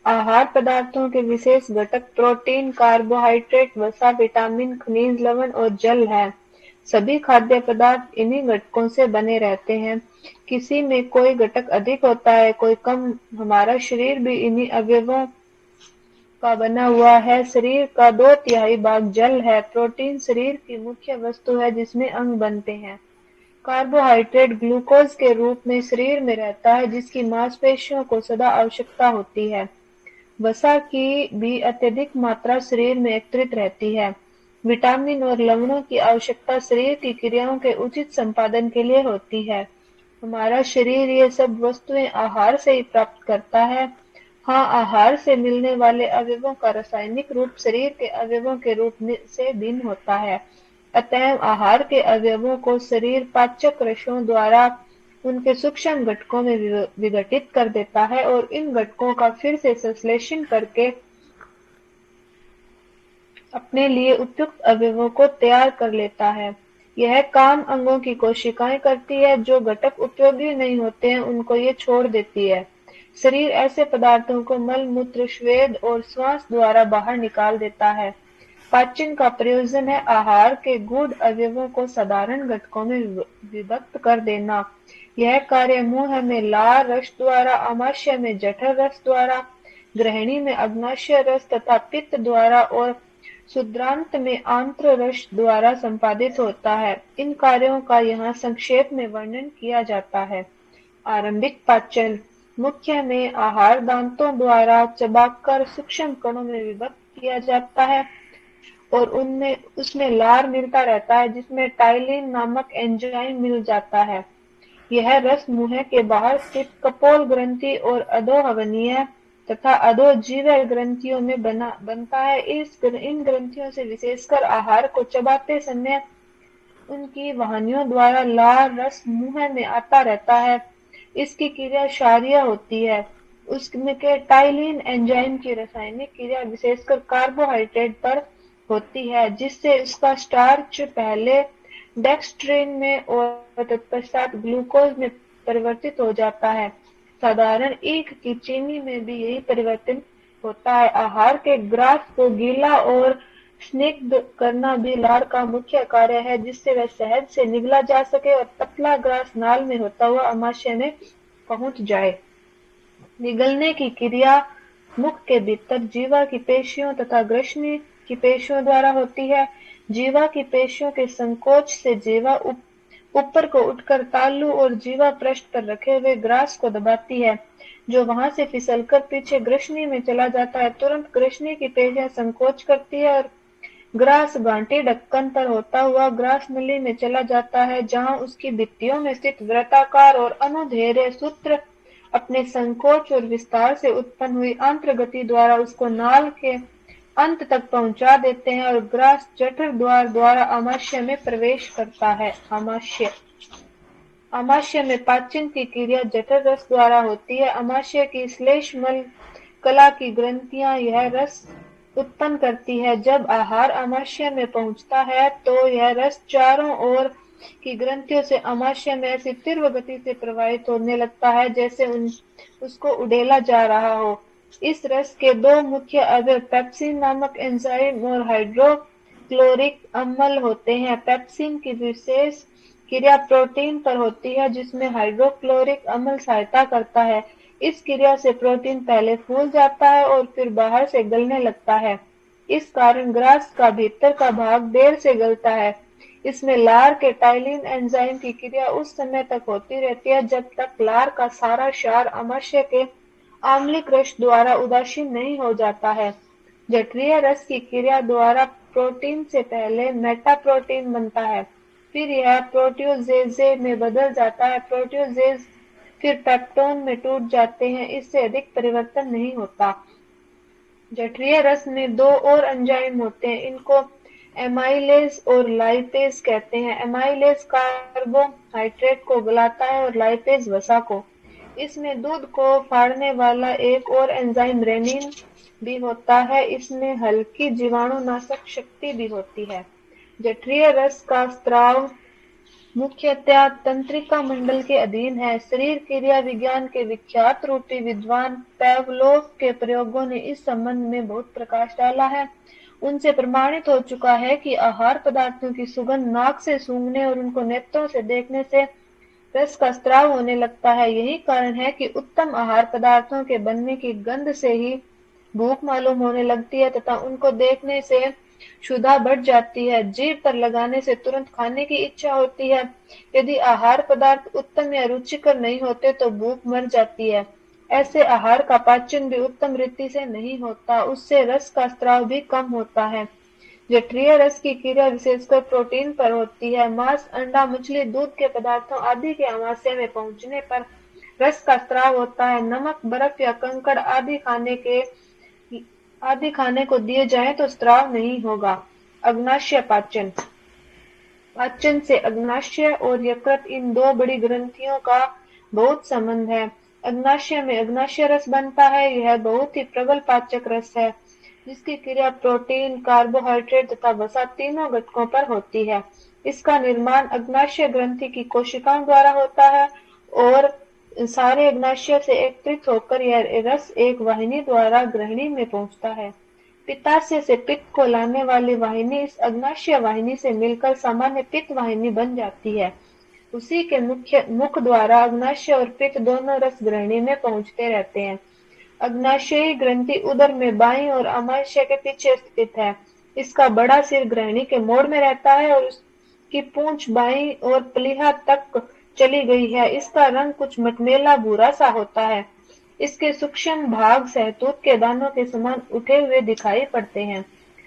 आहार पदार्थों के विशेष घटक प्रोटीन, कार्बोहाइड्रेट, वसा, विटामिन, खनिज लवण और जल है। सभी खाद्य पदार्थ इन्हीं घटकों से बने रहते हैं। किसी में कोई घटक अधिक होता है, कोई कम। हमारा शरीर भी इन्हीं अवयवों का बना हुआ है। शरीर का 2/3 भाग जल है। प्रोटीन शरीर की मुख्य वस्तु है जिसमें अंग बनते हैं। कार्बोहाइड्रेट ग्लूकोज के रूप में शरीर में रहता है, जिसकी मांसपेशियों को सदा आवश्यकता होती है। वसा की भी अत्यधिक मात्रा शरीर में एकत्रित रहती है। विटामिन और लवणों की आवश्यकता शरीर की क्रियाओं के उचित संपादन के लिए होती है। हमारा शरीर ये सब वस्तुएं आहार से ही प्राप्त करता है। हाँ, आहार से मिलने वाले अवयवों का रासायनिक रूप शरीर के अवयवों के रूप से भिन्न होता है। अतएव आहार के अवयवों को शरीर पाचक रसों द्वारा उनके सूक्ष्म घटकों में विघटित कर देता है और इन घटकों का फिर से संश्लेषण करके अपने लिए उपयुक्त अवयवों को तैयार कर लेता है। यह काम अंगों की कोशिकाएं करती है। जो घटक उपयोगी नहीं होते हैं उनको ये छोड़ देती है। शरीर ऐसे पदार्थों को मल मूत्र स्वेद और श्वास द्वारा बाहर निकाल देता है। पाचन का प्रयोजन है आहार के गूढ़ अवयवों को साधारण घटकों में विभक्त कर देना। यह कार्य मुंह में लार रस द्वारा, आमाशय में जठर रस द्वारा, ग्रहणी में अग्नाशय रस तथा पित्त द्वारा और क्षुद्रांत में आंत्र रस द्वारा संपादित होता है। इन कार्यों का यहाँ संक्षेप में वर्णन किया जाता है। आरंभिक पाचन मुख्य में आहार दांतों द्वारा चबाकर सूक्ष्म कणों में विभक्त किया जाता है और उसमें लार मिलता रहता है, जिसमें टाइलिन नामक एंजाइम मिल जाता है। यह रस मुंह के बाहर स्थित कपोल ग्रंथि और अधोहवनीय तथा अधोजीव ग्रंथियों में बनता है। इन ग्रंथियों से विशेषकर आहार को चबाते समय उनकी वाहिनियों द्वारा लार रस मुंह में आता रहता है। इसकी क्रिया क्षारीय होती है। उसमें के टाइलिन एंजाइम की रासायनिक क्रिया विशेषकर कार्बोहाइड्रेट पर होती है, जिससे उसका स्टार्च पहले डेक्स्ट्रिन में और तत्पश्चात ग्लूकोज में परिवर्तित हो जाता है। साधारण ईख की चीनी में भी यही परिवर्तन होता है। आहार के ग्रास को गीला और स्निग्ध करना भी लार का मुख्य कार्य है, जिससे वह सहज से निगला जा सके और पतला ग्रास नाल में होता हुआ आमाशय में पहुंच जाए। निगलने की क्रिया मुख के भीतर जीवा की पेशियों तथा ग्रसनी की पेशियों द्वारा होती है। जीवा की पेशियों के संकोच से जीवा ऊपर को उठकर तालु और जीवा पृष्ठ पर रखे हुए ग्रास को दबाती है, जो वहां से फिसलकर पीछे ग्रसनी में चला जाता है। तुरंत ग्रसनी की पेशियां संकोच करती है और ग्रास घाटी ढक्कन पर होता हुआ ग्रास नली में चला जाता है, जहां उसकी भित्तियों में स्थित वृत्ताकार और अनुदैर्घ्य सूत्र अपने संकोच और विस्तार से उत्पन्न हुई अंतर्गति द्वारा उसको नाल के अंत तक पहुंचा देते हैं और ग्रास जठर द्वार द्वारा आमाशय में प्रवेश करता है। आमाशय में पाचन की क्रिया जठर रस द्वारा होती है। आमाशय की श्लेष्मल कला की ग्रंथियां यह रस उत्पन्न करती है। जब आहार आमाशय में पहुंचता है तो यह रस चारों ओर की ग्रंथियों से आमाशय में ऐसी तीव्र गति से प्रवाहित होने लगता है जैसे उसको उड़ेला जा रहा हो। इस रस के दो मुख्य अवयव पेप्सिन नामक एंजाइम और हाइड्रोक्लोरिक अम्ल होते हैं। पेप्सिन की विशेष क्रिया प्रोटीन पर होती है, जिसमें हाइड्रोक्लोरिक अम्ल सहायता करता है। इस क्रिया से प्रोटीन पहले फूल जाता है और फिर बाहर से गलने लगता है। इस कारण ग्रास का भीतर का भाग देर से गलता है। इसमें लार के टाइलिन एंजाइम की क्रिया उस समय तक होती रहती है जब तक लार का सारा क्षार आमाशय के आम्लिक रस द्वारा उदासीन नहीं हो जाता है। जठरीय रस की क्रिया द्वारा प्रोटीन से पहले मेटाप्रोटीन बनता है, फिर यह प्रोटियोजेज में बदल जाता है। प्रोटियोजेज फिर पेप्टोन में टूट जाते हैं। इससे अधिक परिवर्तन नहीं होता। जठरीय रस में दो और एंजाइम होते हैं। इनको एमाइलेज और लाइपेज कहते हैं। एमाइलेज कार्बोहाइड्रेट को गलाता है और लाइपेज वसा को। इसमें दूध को फाड़ने वाला एक और एंजाइम रेनिन भी होता है। इसमें हल्की जीवाणुनाशक शक्ति भी होती है। जठरीय रस का स्त्राव मुख्यतया तंत्रिका मंडल के अधीन है। शरीर क्रिया विज्ञान के विख्यात रूपी विद्वान पेवलोव के प्रयोगों ने इस संबंध में बहुत प्रकाश डाला है। उनसे प्रमाणित हो चुका है कि आहार पदार्थों की सुगंध नाक से सूंघने और उनको नेत्रों से देखने से रस का स्त्राव होने लगता है। यही कारण है कि उत्तम आहार पदार्थों के बनने की गंध से ही भूख मालूम होने लगती है तथा उनको देखने से क्षुधा बढ़ जाती है, जीभ पर लगाने से तुरंत खाने की इच्छा होती है। यदि आहार पदार्थ उत्तम या रुचिकर नहीं होते तो भूख मर जाती है। ऐसे आहार का पाचन भी उत्तम रीति से नहीं होता, उससे रस का स्राव भी कम होता है। जठरीय रस की क्रिया विशेषकर प्रोटीन पर होती है। मांस, अंडा, मछली, दूध के पदार्थों आदि के आमाशय में पहुंचने पर रस का स्राव होता है। नमक, बर्फ या कंकड़ आदि खाने को दिए जाएं तो स्राव नहीं होगा। अग्नाशय पाचन। पाचन से अग्नाशय और यकृत, इन दो बड़ी ग्रंथियों का बहुत संबंध है। अग्नाशय में अग्नाशय रस बनता है। यह बहुत ही प्रबल पाचक रस है, जिसकी क्रिया प्रोटीन, कार्बोहाइड्रेट तथा वसा तीनों घटकों पर होती है। इसका निर्माण अग्नाशय ग्रंथि की कोशिकाओं द्वारा होता है और सारे अग्नाशय से एकत्रित होकर यह रस एक वाहिनी द्वारा ग्रहणी में पहुंचता है। पित्ताशय से पित्त को लाने वाली वाहिनी इस अग्नाशय वाहिनी से मिलकर सामान्य पित्त वाहिनी बन जाती है। उसी के मुख द्वारा अग्नाशय और पित्त दोनों रस ग्रहणी में पहुंचते रहते हैं। अग्नाशयी ग्रंथि उदर में बाईं ओर आमाशय के पीछे स्थित है। इसका बड़ा सिर ग्रहणी के मोड़ में रहता है और उसकी पूंछ बाईं ओर प्लीहा तक चली गई है। इसका रंग कुछ मटमैला भूरा सा होता है। इसके सूक्ष्म भाग सहतूत के दानों के समान उठे हुए दिखाई पड़ते हैं।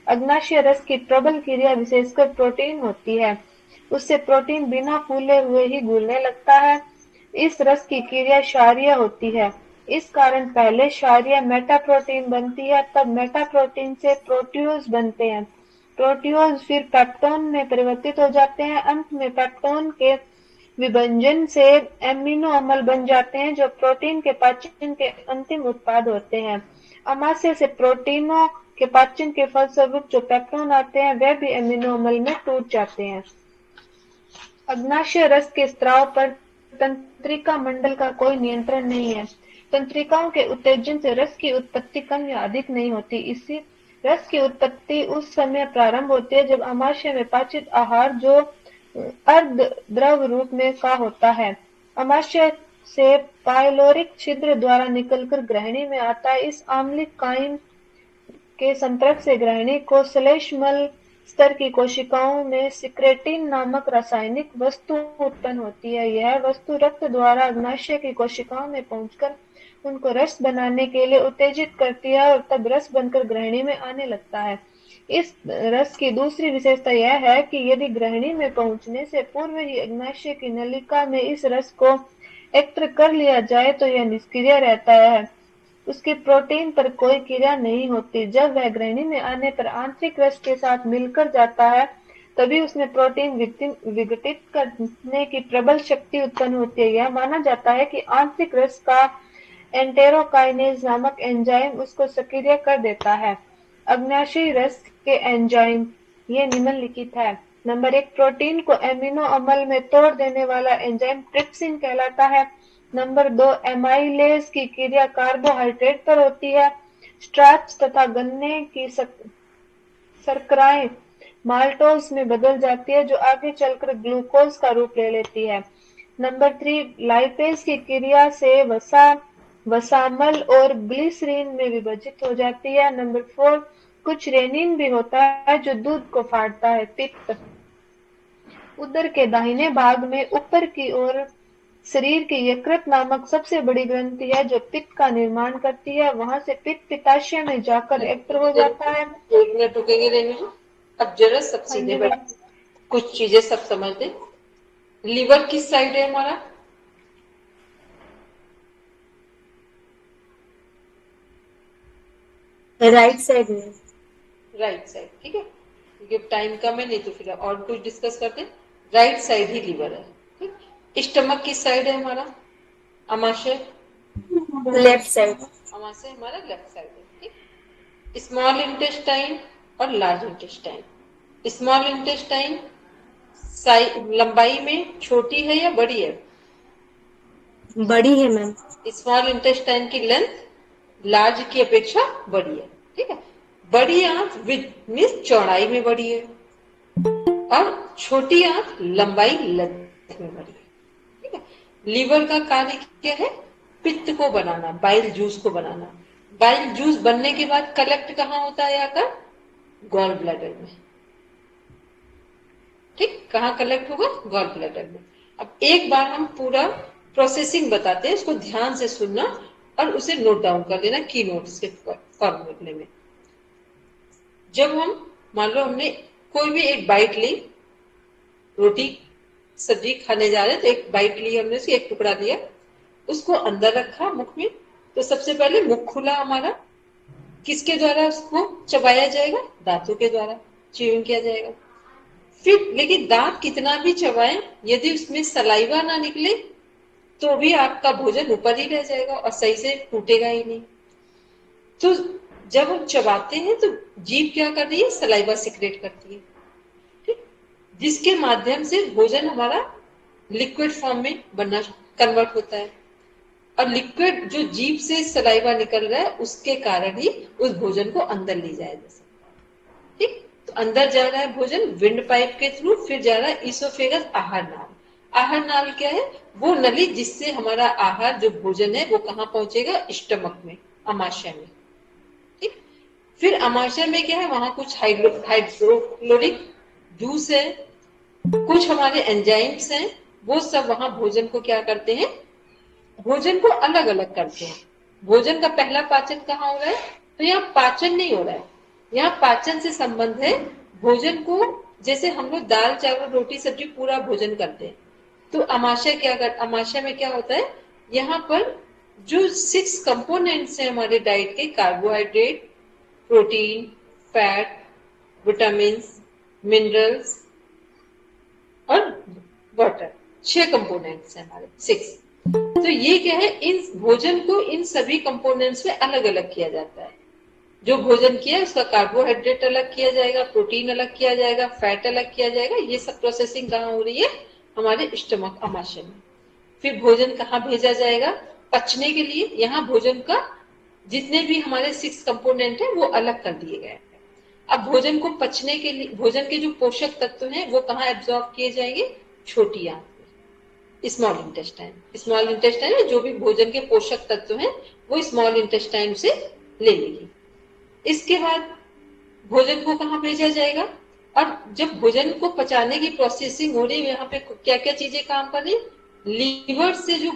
अग्नाशय रस की प्रबल क्रिया विशेषकर प्रोटीन होती है। उससे प्रोटीन बिना फूले हुए ही घुलने लगता है। इस रस की क्रिया क्षारीय होती है। इस कारण पहले क्षारीय मेटाप्रोटीन बनती है, तब मेटाप्रोटीन से प्रोट्यूज बनते हैं। प्रोट्यूज फिर पेप्टोन में परिवर्तित हो जाते हैं। अंत में पेप्टोन के विभंजन से एमिनो अम्ल बन जाते हैं, जो प्रोटीन के पाचन के अंतिम उत्पाद होते हैं। अमाशय से प्रोटीनों के पाचन के फलस्वरूप जो पेप्टोन आते हैं, वे भी एमिनो अम्ल में टूट जाते हैं। अग्नाशय रस के स्राव पर तंत्रिका मंडल का कोई नियंत्रण नहीं है। तंत्रिकाओं के उत्तेजन से रस की उत्पत्ति कम या अधिक नहीं होती। इसी रस की उत्पत्ति उस समय प्रारंभ होती है जब अमाशय में पाचित आहार जो अर्ध द्रव रूप में का होता है, अमाशय से पाइलोरिक छिद्र द्वारा निकलकर ग्रहणी में आता है। इस आम्लिक काइन के संपर्क से ग्रहणी को श्लेष्मल स्तर की कोशिकाओं में सिक्रेटिन नामक रासायनिक वस्तु उत्पन्न होती है। यह वस्तु रक्त द्वारा अग्नाशय की कोशिकाओं में पहुंचकर उनको रस बनाने के लिए उत्तेजित करती है और तब रस बनकर ग्रहणी में आने लगता है। इस रस की दूसरी विशेषता यह है कि यदि ग्रहणी में पहुंचने से पूर्व ही अग्नाशय की नलिका में इस रस को एकत्र कर लिया जाए तो यह निष्क्रिय रहता है। उसकी प्रोटीन पर कोई क्रिया नहीं होती। जब वह ग्रहणी में आने पर आंतरिक रस के साथ मिलकर जाता है, तभी उसमें प्रोटीन विघटित करने की प्रबल शक्ति उत्पन्न होती है। यह माना जाता है कि आंतरिक रस का एंटेरोकाइनेज नामक एंजाइम उसको सक्रिय कर देता है। अग्नाशयी रस के एंजाइम ये निम्नलिखित है। नंबर 1, प्रोटीन को एमिनो अम्ल में तोड़ देने वाला एंजाइम ट्रिप्सिन कहलाता है। नंबर 2, एमाइलेज की क्रिया कार्बोहाइड्रेट पर होती है। स्टार्च तथा गन्ने की शर्कराएं माल्टोज में बदल जाती है, जो आगे चलकर ग्लूकोज का रूप ले लेती है। नंबर 3, लाइपेज की क्रिया से वसामल और ग्लिसरीन में विभाजित हो जाती है। नंबर 4, कुछ रेनिन भी होता है जो दूध को फाड़ता है। पित्त उदर के दाहिने भाग में ऊपर की ओर शरीर की यकृत नामक सबसे बड़ी ग्रंथि है जो पित्त का निर्माण करती है। वहां से पित्त पित्ताशय में जाकर एकत्र हो जाता है। 1 मिनट रुकेंगे रेनू। अब जरा सब सीधे बैठ, कुछ चीजें सब समझ दे। लीवर किस साइड है हमारा? राइट साइड में। राइट साइड, ठीक है, क्योंकि टाइम कम है, नहीं तो फिर और कुछ डिस्कस करते। राइट साइड ही लीवर है, ठीक। स्टमक किस साइड है हमारा? अमाशय लेफ्ट साइड। अमाशय हमारा लेफ्ट साइड है, ठीक। स्मॉल इंटेस्टाइन और लार्ज इंटेस्टाइन। स्मॉल इंटेस्टाइन लंबाई में छोटी है या बड़ी है? बड़ी है मैम। स्मॉल इंटेस्टाइन की लेंथ लार्ज की अपेक्षा बड़ी है, ठीक है। बड़ी आंत मीन्स चौड़ाई में बड़ी है और छोटी आंत लंबाई लेंथ में बड़ी है, ठीक है। लीवर का कार्य क्या है? पित्त को बनाना, बाइल जूस को बनाना। बाइल जूस बनने के बाद कलेक्ट कहाँ होता है आकर? गॉल ब्लैडर में। ठीक, कहाँ कलेक्ट होगा? गॉल ब्लैडर में। अब एक बार हम पूरा प्रोसेसिंग बताते हैं, उसको ध्यान से सुनना और उसे नोट डाउन कर लेना की नोट्स के फॉर्मूले में। जब हम मान लो हमने कोई भी एक बाइट ली, रोटी सब्जी खाने जा रहे हैं तो एक बाइट ली हमने, उसकी एक टुकड़ा लिया, उसको अंदर रखा मुख में, तो सबसे पहले मुख खुला हमारा, किसके द्वारा उसको चबाया जाएगा? दांतों के द्वारा च्यूइंग किया जाएगा। फिर लेकिन दांत कितना भी चबाएं, यदि उसमें सलाइवा ना निकले तो भी आपका भोजन ऊपर ही रह जाएगा और सही से टूटेगा ही नहीं। तो जब हम चबाते हैं तो जीभ क्या कर रही है? सलाइवा सिक्रेट करती है, ठीक, जिसके माध्यम से भोजन हमारा लिक्विड फॉर्म में बनना कन्वर्ट होता है। और लिक्विड जो जीभ से सलाइवा निकल रहा है उसके कारण ही उस भोजन को अंदर ले जाया जा सकता है। ठीक, तो अंदर जा रहा है भोजन विंड पाइप के थ्रू, फिर जा रहा है इसोफेगस आहार नाल। आहार नाल क्या है? वो नली जिससे हमारा आहार जो भोजन है वो कहाँ पहुंचेगा? स्टमक में, अमाशय में। ठीक, फिर अमाशय में क्या है? वहां कुछ हाइड्रोक्लोरिक जूस है, कुछ हमारे एंजाइम्स हैं, वो सब वहां भोजन को क्या करते हैं? भोजन को अलग अलग करते हैं। भोजन का पहला पाचन कहाँ हो रहा है? तो यहाँ पाचन नहीं हो रहा है, यहाँ पाचन से संबंध है भोजन को। जैसे हम लोग दाल चावल रोटी सब्जी पूरा भोजन करते हैं, तो अमाशय में क्या होता है? यहाँ पर जो 6 कंपोनेंट्स हैं हमारे डाइट के, carbohydrate, protein, fat, vitamin, minerals और वाटर, 6 कंपोनेंट्स हैं हमारे, 6। तो ये क्या है? इन भोजन को इन सभी कंपोनेंट्स में अलग अलग किया जाता है। जो भोजन किया उसका कार्बोहाइड्रेट अलग किया जाएगा, प्रोटीन अलग किया जाएगा, फैट अलग किया जाएगा। ये सब प्रोसेसिंग कहाँ हो रही है? हमारे स्टमक, अमाशय में। फिर भोजन कहाँ भेजा जाएगा? पचने के लिए। यहाँ भोजन का जितने भी हमारे 6 कंपोनेंट है वो अलग कर दिए गए हैं। अब भोजन को पचने के लिए भोजन के जो पोषक तत्व हैं वो कहाँ एब्जॉर्ब किए जाएंगे? छोटी आंत में, स्मॉल इंटेस्टाइन। स्मॉल इंटेस्टाइन में जो भी भोजन के पोषक तत्व हैं वो स्मॉल इंटेस्टाइन से ले लेगी। इसके बाद भोजन को कहाँ भेजा जाएगा? और जब भोजन को पचाने की प्रोसेसिंग हो रही है, यहाँ पे क्या क्या चीजें काम कर रही है? लीवर से जो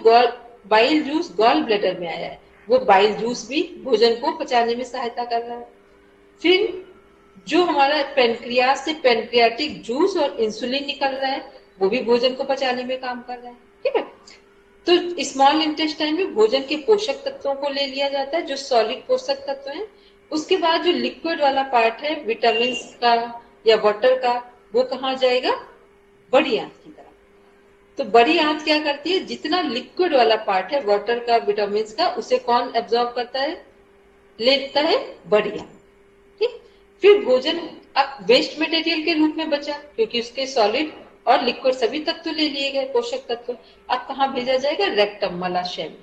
बाइल जूस गॉल ब्लैडर में आया है, वो बाइल जूस भी भोजन को पचाने में सहायता कर रहा है। फिर जो हमारा पेनक्रियास से पेनक्रियाटिक जूस और इंसुलिन निकल रहा है, वो भी भोजन को पचाने में काम कर रहा है। ठीक है, तो स्मॉल इंटेस्टाइन में भोजन के पोषक तत्वों को ले लिया जाता है, जो सॉलिड पोषक तत्व हैं। उसके बाद जो लिक्विड वाला पार्ट है विटामिन का या वाटर का, वो कहाँ जाएगा? बड़ी आंत की तरफ। तो बड़ी आंत क्या करती है? जितना लिक्विड वाला पार्ट है वाटर का, विटामिन का, उसे कौन एब्जॉर्ब करता है? लेता है बड़ी आंत। ठीक, फिर भोजन अब वेस्ट मटेरियल के रूप में बचा, क्योंकि उसके सॉलिड और लिक्विड सभी तत्व ले लिए गए, पोषक तत्व। अब कहाँ भेजा जाएगा? रेक्टम, मलाशय में।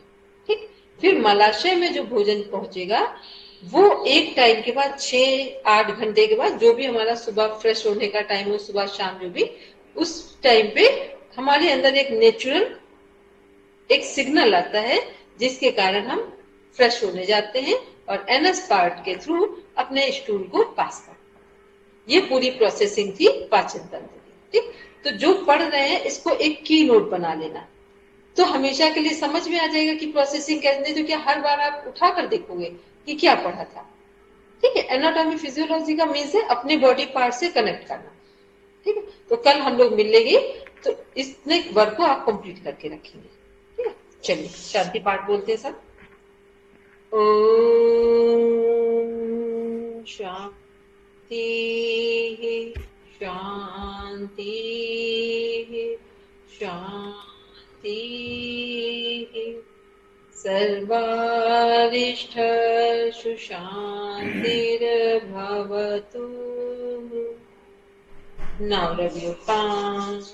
ठीक, फिर मलाशय में जो भोजन पहुंचेगा वो एक टाइम के बाद 6-8 घंटे के बाद, जो भी हमारा सुबह फ्रेश होने का टाइम हो, सुबह शाम जो भी, उस टाइम पे हमारे अंदर एक नेचुरल एक सिग्नल आता है जिसके कारण हम फ्रेश होने जाते हैं और एनएस पार्ट के थ्रू अपने स्टूल को पास करते हैं। ये पूरी प्रोसेसिंग थी पाचन तंत्र की। ठीक, तो जो पढ़ रहे हैं इसको एक की नोट बना लेना, तो हमेशा के लिए समझ में आ जाएगा कि प्रोसेसिंग कैसे। तो क्या हर बार आप उठा कर देखोगे कि क्या पढ़ा था। ठीक है, एनाटॉमी फिजियोलॉजी का मीन्स है अपने बॉडी पार्ट से कनेक्ट करना। ठीक है, तो कल हम लोग मिलेंगे तो इसने वर्क को आप कंप्लीट करके रखेंगे। ठीक है, चलिए शांति पाठ बोलते हैं सब। ओम शांति शांति शांति। सर्वारिष्ठसु शान्तिर्भवतु। Now rub your palms,